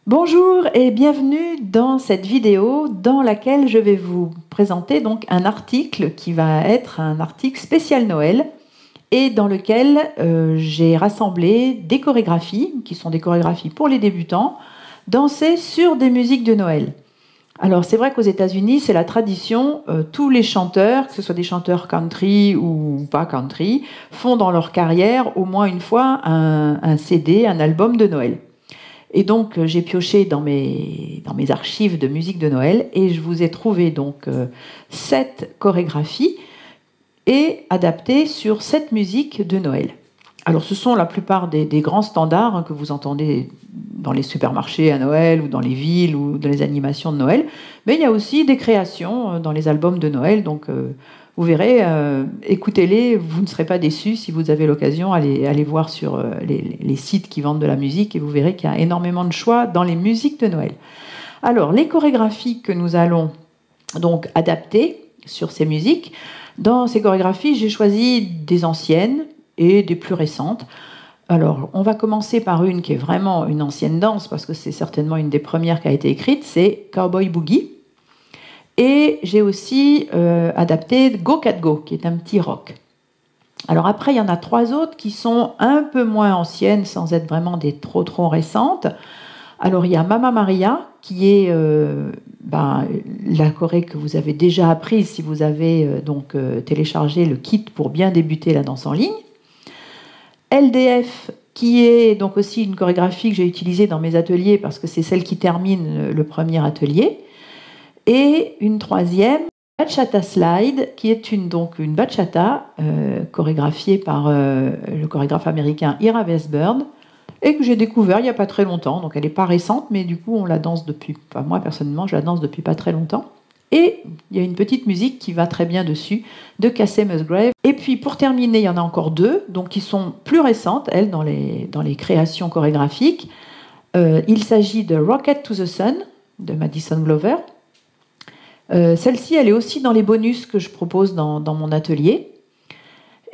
Bonjour et bienvenue dans cette vidéo dans laquelle je vais vous présenter donc un article qui va être un article spécial Noël et dans lequel j'ai rassemblé des chorégraphies qui sont des chorégraphies pour les débutants dansées sur des musiques de Noël. Alors c'est vrai qu'aux États-Unis c'est la tradition, tous les chanteurs, que ce soit des chanteurs country ou pas country, font dans leur carrière au moins une fois un CD, un album de Noël. Et donc, j'ai pioché dans mes archives de musique de Noël et je vous ai trouvé donc 7 chorégraphies et adaptées sur 7 musiques de Noël. Alors, ce sont la plupart des grands standards que vous entendez dans les supermarchés à Noël ou dans les villes ou dans les animations de Noël. Mais il y a aussi des créations dans les albums de Noël. Donc, vous verrez, écoutez-les, vous ne serez pas déçus si vous avez l'occasion, allez voir sur les sites qui vendent de la musique et vous verrez qu'il y a énormément de choix dans les musiques de Noël. Alors, les chorégraphies que nous allons donc adapter sur ces musiques, dans ces chorégraphies, j'ai choisi des anciennes et des plus récentes. Alors, on va commencer par une qui est vraiment une ancienne danse, parce que c'est certainement une des premières qui a été écrite, c'est Cowboy Boogie. Et j'ai aussi adapté Go Cat Go, qui est un petit rock. Alors après, il y en a 3 autres qui sont un peu moins anciennes, sans être vraiment des trop récentes. Alors il y a Mamma Maria, qui est la choré que vous avez déjà apprise si vous avez téléchargé le kit pour bien débuter la danse en ligne. LDF, qui est donc aussi une chorégraphie que j'ai utilisée dans mes ateliers parce que c'est celle qui termine le premier atelier. Et une troisième, Bachata Slide, qui est une bachata chorégraphiée par le chorégraphe américain Ira Westburn et que j'ai découvert il n'y a pas très longtemps. Donc elle n'est pas récente, mais du coup on la danse depuis, enfin moi personnellement je la danse depuis pas très longtemps. Et il y a une petite musique qui va très bien dessus, de Casey Musgrave. Et puis pour terminer, il y en a encore 2, donc qui sont plus récentes, elles, dans les créations chorégraphiques. Il s'agit de Rocket to the Sun, de Madison Glover. Celle-ci, elle est aussi dans les bonus que je propose dans mon atelier.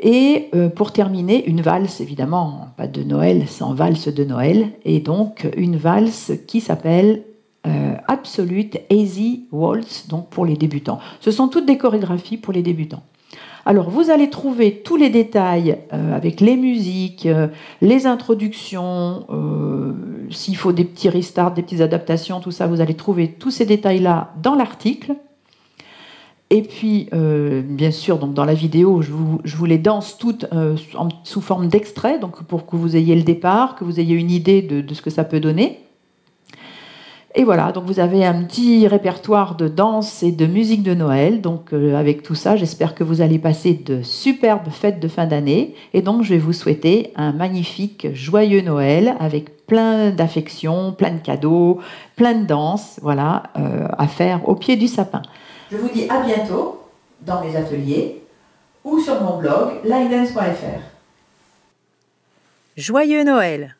Et pour terminer, une valse, évidemment, pas de Noël, sans valse de Noël. Et donc, une valse qui s'appelle Absolute Easy Waltz, donc pour les débutants. Ce sont toutes des chorégraphies pour les débutants. Alors, vous allez trouver tous les détails avec les musiques, les introductions, s'il faut des petits restarts, des petites adaptations, tout ça, vous allez trouver tous ces détails-là dans l'article. Et puis, bien sûr, donc dans la vidéo, je vous les danse toutes sous forme d'extrait, donc pour que vous ayez le départ, que vous ayez une idée de ce que ça peut donner. Et voilà, donc vous avez un petit répertoire de danse et de musique de Noël. Donc avec tout ça, j'espère que vous allez passer de superbes fêtes de fin d'année. Et donc je vais vous souhaiter un magnifique, joyeux Noël avec plein d'affection, plein de cadeaux, plein de danse, voilà, à faire au pied du sapin. Je vous dis à bientôt dans mes ateliers ou sur mon blog linedance.fr. Joyeux Noël!